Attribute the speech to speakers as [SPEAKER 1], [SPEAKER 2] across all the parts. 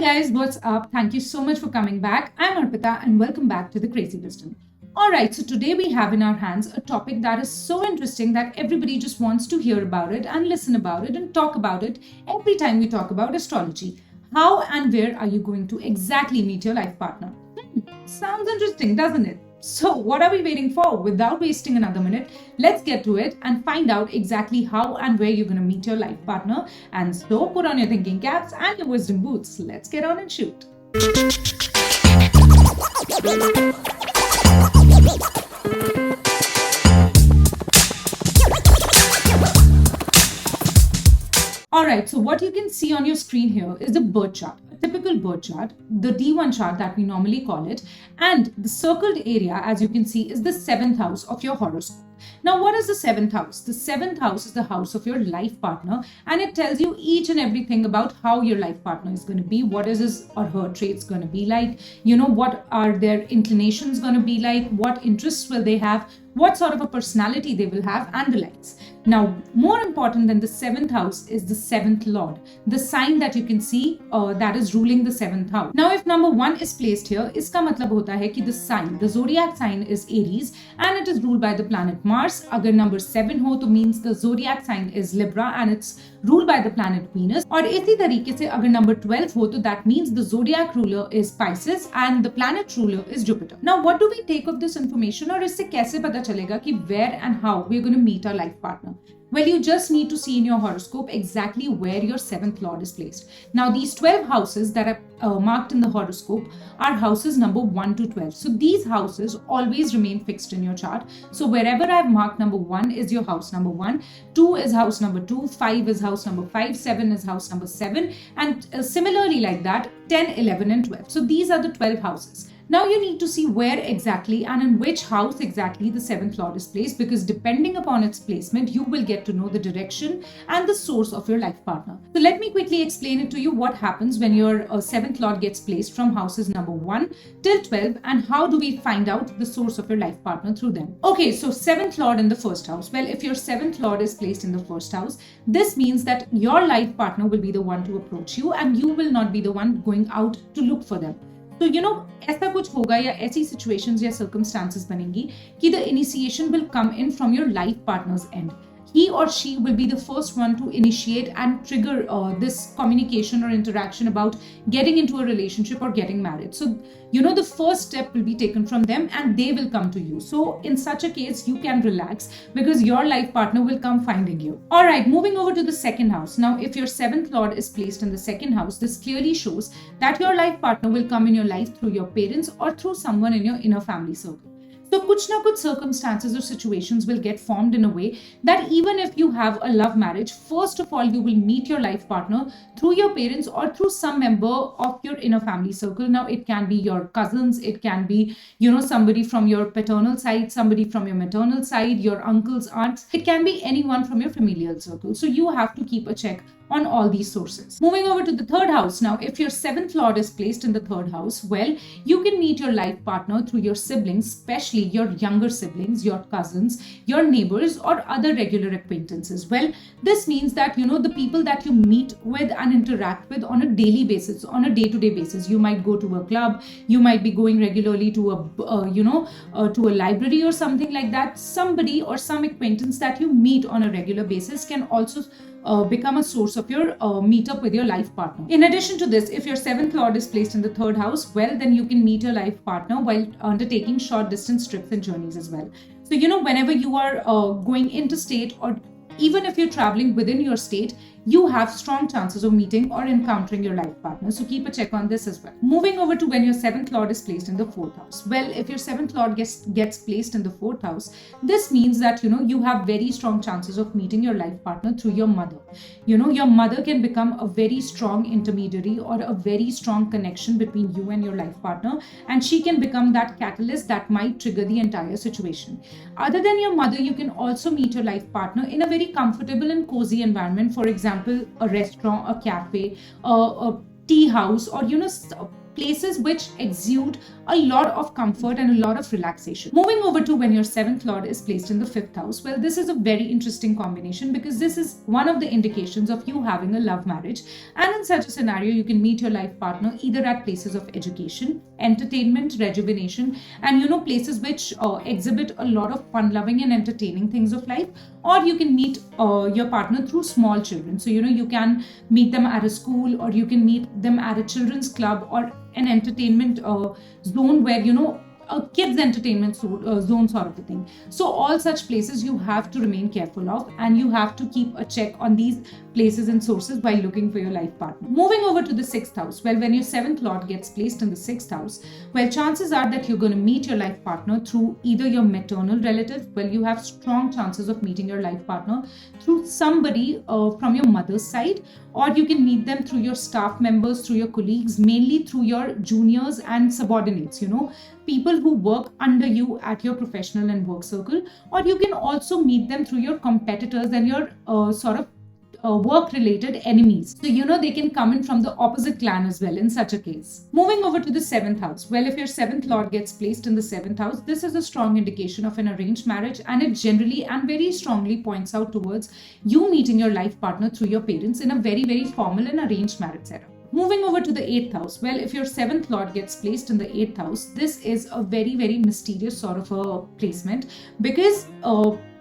[SPEAKER 1] guys, what's up? Thank you so much for coming back. I'm Arpita and welcome back to the Crazy Wisdom. Alright, so today we have in our hands a topic that is so interesting that everybody just wants to hear about it and listen about it and talk about it every time we talk about astrology. How and where are you going to exactly meet your life partner? Sounds interesting, doesn't it? So, what are we waiting for? Without wasting another minute, let's get to it and find out exactly how and where you're going to meet your life partner. And so, put on your thinking caps and your wisdom boots. Let's get on and shoot. Alright, so what you can see on your screen here is the birth chart. Typical birth chart, the D1 chart that we normally call it, and the circled area, as you can see, is the 7th house of your horoscope. Now, what is the 7th house? The 7th house is the house of your life partner, and it tells you each and everything about how your life partner is going to be, what is his or her traits going to be like, what are their inclinations going to be like, what interests will they have, what sort of a personality they will have, and the likes. Now, more important than the 7th house is the 7th lord, the sign that you can see that is ruling the 7th house. Now, if number 1 is placed here, iska matlab hota hai ki the sign, the zodiac sign is Aries and it is ruled by the planet Mars. Agar number 7 ho to means the zodiac sign is Libra and it's ruled by the planet Venus. Or इसी तरीके से अगर number 12 हो तो that means the zodiac ruler is Pisces and the planet ruler is Jupiter. Now, what do we take of this information और इससे कैसे पता चलेगा कि where and how we're going to meet our life partner? Well, you just need to see in your horoscope exactly where your 7th lord is placed. Now, these 12 houses that are marked in the horoscope are houses number 1 to 12. So, these houses always remain fixed in your chart. So, wherever I've marked number 1 is your house number 1, 2 is house number 2, 5 is house number 5, 7 is house number 7, and similarly like that, 10, 11, and 12. So, these are the 12 houses. Now you need to see where exactly and in which house exactly the 7th lord is placed, because depending upon its placement, you will get to know the direction and the source of your life partner. So let me quickly explain it to you what happens when your 7th lord gets placed from houses number 1 till 12 and how do we find out the source of your life partner through them. Okay, so 7th lord in the first house. Well, if your 7th lord is placed in the first house, this means that your life partner will be the one to approach you and you will not be the one going out to look for them. तो ऐसा कुछ होगा या ऐसी situations या circumstances बनेंगी कि the initiation will come in from your life partners and. He or she will be the first one to initiate and trigger this communication or interaction about getting into a relationship or getting married. So, the first step will be taken from them and they will come to you. So, in such a case, you can relax because your life partner will come finding you. All right, moving over to the second house. Now, if your 7th lord is placed in the second house, this clearly shows that your life partner will come in your life through your parents or through someone in your inner family circle. So kuch na kuch circumstances or situations will get formed in a way that even if you have a love marriage, first of all, you will meet your life partner through your parents or through some member of your inner family circle. Now, it can be your cousins, it can be, somebody from your paternal side, somebody from your maternal side, your uncles, aunts. It can be anyone from your familial circle. So you have to keep a check on all these sources. Moving over to the third house. Now, if your 7th lord is placed in the third house, well, you can meet your life partner through your siblings, especially your younger siblings, your cousins, your neighbors, or other regular acquaintances. Well, this means that, the people that you meet with and interact with on a daily basis, on a day-to-day basis. You might go to a club, you might be going regularly to to a library or something like that. Somebody or some acquaintance that you meet on a regular basis can also become a source of your meetup with your life partner. In addition to this, if your 7th lord is placed in the third house, well, then you can meet your life partner while undertaking short distance trips and journeys as well. So, whenever you are going interstate or even if you're traveling within your state, you have strong chances of meeting or encountering your life partner. So keep a check on this as well. Moving over to when your 7th lord is placed in the 4th house. Well, if your 7th lord gets placed in the 4th house, this means that, you have very strong chances of meeting your life partner through your mother. Your mother can become a very strong intermediary or a very strong connection between you and your life partner. And she can become that catalyst that might trigger the entire situation. Other than your mother, you can also meet your life partner in a very comfortable and cozy environment. For example, a restaurant, a cafe, a tea house, or places which exude a lot of comfort and a lot of relaxation. Moving over to when your 7th lord is placed in the 5th house, well, this is a very interesting combination because this is one of the indications of you having a love marriage. And in such a scenario, you can meet your life partner either at places of education, entertainment, rejuvenation, and places which exhibit a lot of fun loving and entertaining things of life. Or you can meet your partner through small children. So you can meet them at a school, or you can meet them at a children's club or an entertainment zone where a kids entertainment zone sort of a thing. So all such places you have to remain careful of, and you have to keep a check on these places and sources while looking for your life partner. Moving over to the 6th house, well, when your 7th lord gets placed in the 6th house, well, chances are that you're going to meet your life partner through either your maternal relative. Well, you have strong chances of meeting your life partner through somebody from your mother's side, or you can meet them through your staff members, through your colleagues, mainly through your juniors and subordinates, people who work under you at your professional and work circle. Or you can also meet them through your competitors and your work-related enemies. So, they can come in from the opposite clan as well in such a case. Moving over to the 7th house. Well, if your 7th lord gets placed in the 7th house, this is a strong indication of an arranged marriage, and it generally and very strongly points out towards you meeting your life partner through your parents in a very, very formal and arranged marriage setup. Moving over to the 8th house. Well, if your 7th lord gets placed in the 8th house, this is a very, very mysterious sort of a placement, because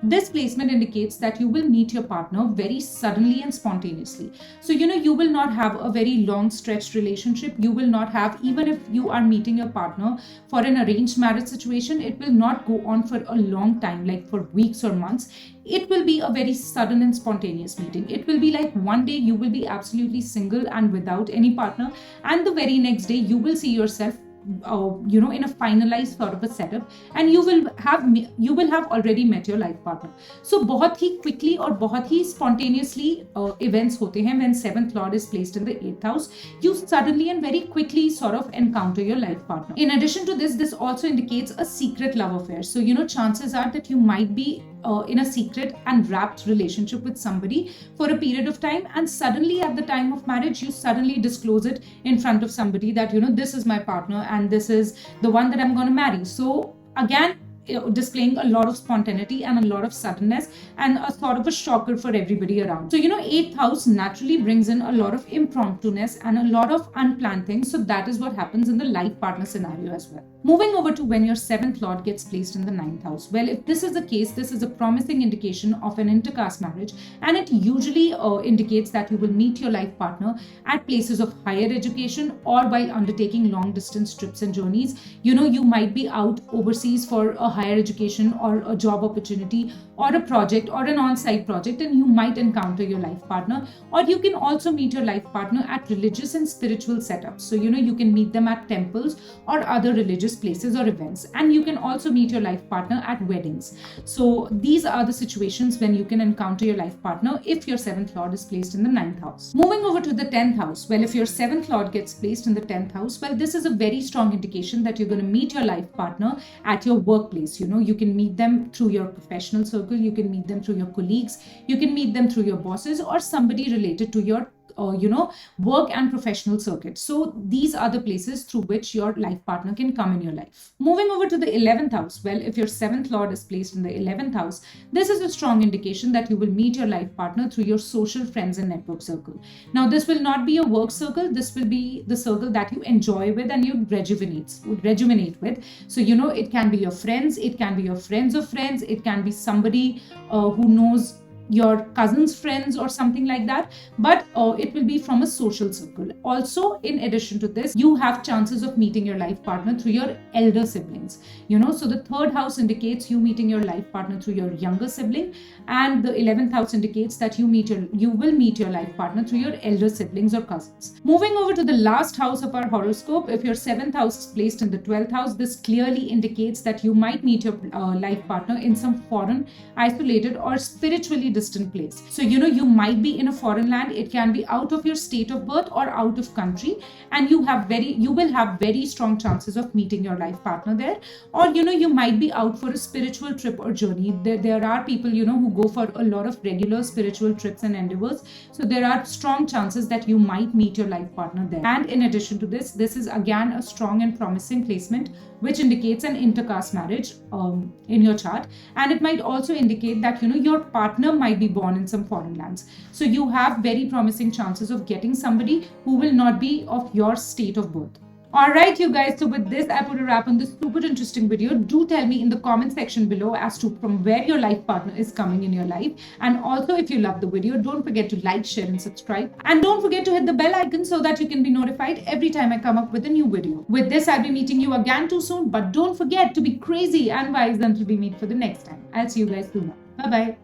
[SPEAKER 1] this placement indicates that you will meet your partner very suddenly and spontaneously. So, you will not have a very long stretched relationship. You will not have, even if you are meeting your partner for an arranged marriage situation, it will not go on for a long time, like for weeks or months. It will be a very sudden and spontaneous meeting. It will be like one day you will be absolutely single and without any partner, and the very next day you will see yourself in a finalized sort of a setup, and you will have already met your life partner. So बहुत ही quickly और बहुत ही spontaneously events होते हैं when 7th lord is placed in the 8th house. You suddenly and very quickly sort of encounter your life partner. In addition to this also indicates a secret love affair. So chances are that you might be in a secret and wrapped relationship with somebody for a period of time, and suddenly at the time of marriage you suddenly disclose it in front of somebody that this is my partner and this is the one that I'm going to marry. So again, displaying a lot of spontaneity and a lot of suddenness and a sort of a shocker for everybody around. So 8th house naturally brings in a lot of impromptu-ness and a lot of unplanned things. So that is what happens in the life partner scenario as well. Moving over to when your 7th lord gets placed in the 9th house. Well, if this is the case, this is a promising indication of an intercaste marriage, and it usually indicates that you will meet your life partner at places of higher education or while undertaking long distance trips and journeys. You might be out overseas for a higher education or a job opportunity or a project or an on-site project, and you might encounter your life partner. Or you can also meet your life partner at religious and spiritual setups. So you can meet them at temples or other religious places or events, and you can also meet your life partner at weddings. So these are the situations when you can encounter your life partner if your 7th lord is placed in the 9th house. Moving over to the 10th house. Well, if your 7th lord gets placed in the 10th house, well, this is a very strong indication that you're going to meet your life partner at your workplace. You can meet them through your professional circle, you can meet them through your colleagues, you can meet them through your bosses or somebody related to your work and professional circuit. So these are the places through which your life partner can come in your life. Moving over to the 11th house. Well, if your 7th lord is placed in the 11th house, this is a strong indication that you will meet your life partner through your social friends and network circle. Now, this will not be a work circle. This will be the circle that you enjoy with and you rejuvenate with. So, it can be your friends, it can be your friends of friends, it can be somebody who knows your cousin's friends or something like that, but it will be from a social circle. Also, in addition to this, you have chances of meeting your life partner through your elder siblings. So the 3rd house indicates you meeting your life partner through your younger sibling, and the 11th house indicates that you will meet your life partner through your elder siblings or cousins. Moving over to the last house of our horoscope. If your 7th house is placed in the 12th house, this clearly indicates that you might meet your life partner in some foreign, isolated or spiritually distant place. So, you might be in a foreign land. It can be out of your state of birth or out of country, and you will have very strong chances of meeting your life partner there. Or, you might be out for a spiritual trip or journey. There are people, who go for a lot of regular spiritual trips and endeavors. So there are strong chances that you might meet your life partner there. And in addition to this is again a strong and promising placement, which indicates an intercaste marriage in your chart. And it might also indicate that, your partner might be born in some foreign lands. So you have very promising chances of getting somebody who will not be of your state of birth. Alright, you guys, so with this, I put a wrap on this super interesting video. Do tell me in the comment section below as to from where your life partner is coming in your life. And also, if you love the video, don't forget to like, share and subscribe. And don't forget to hit the bell icon so that you can be notified every time I come up with a new video. With this, I'll be meeting you again too soon. But don't forget to be crazy and wise until we meet for the next time. I'll see you guys soon. Bye-bye.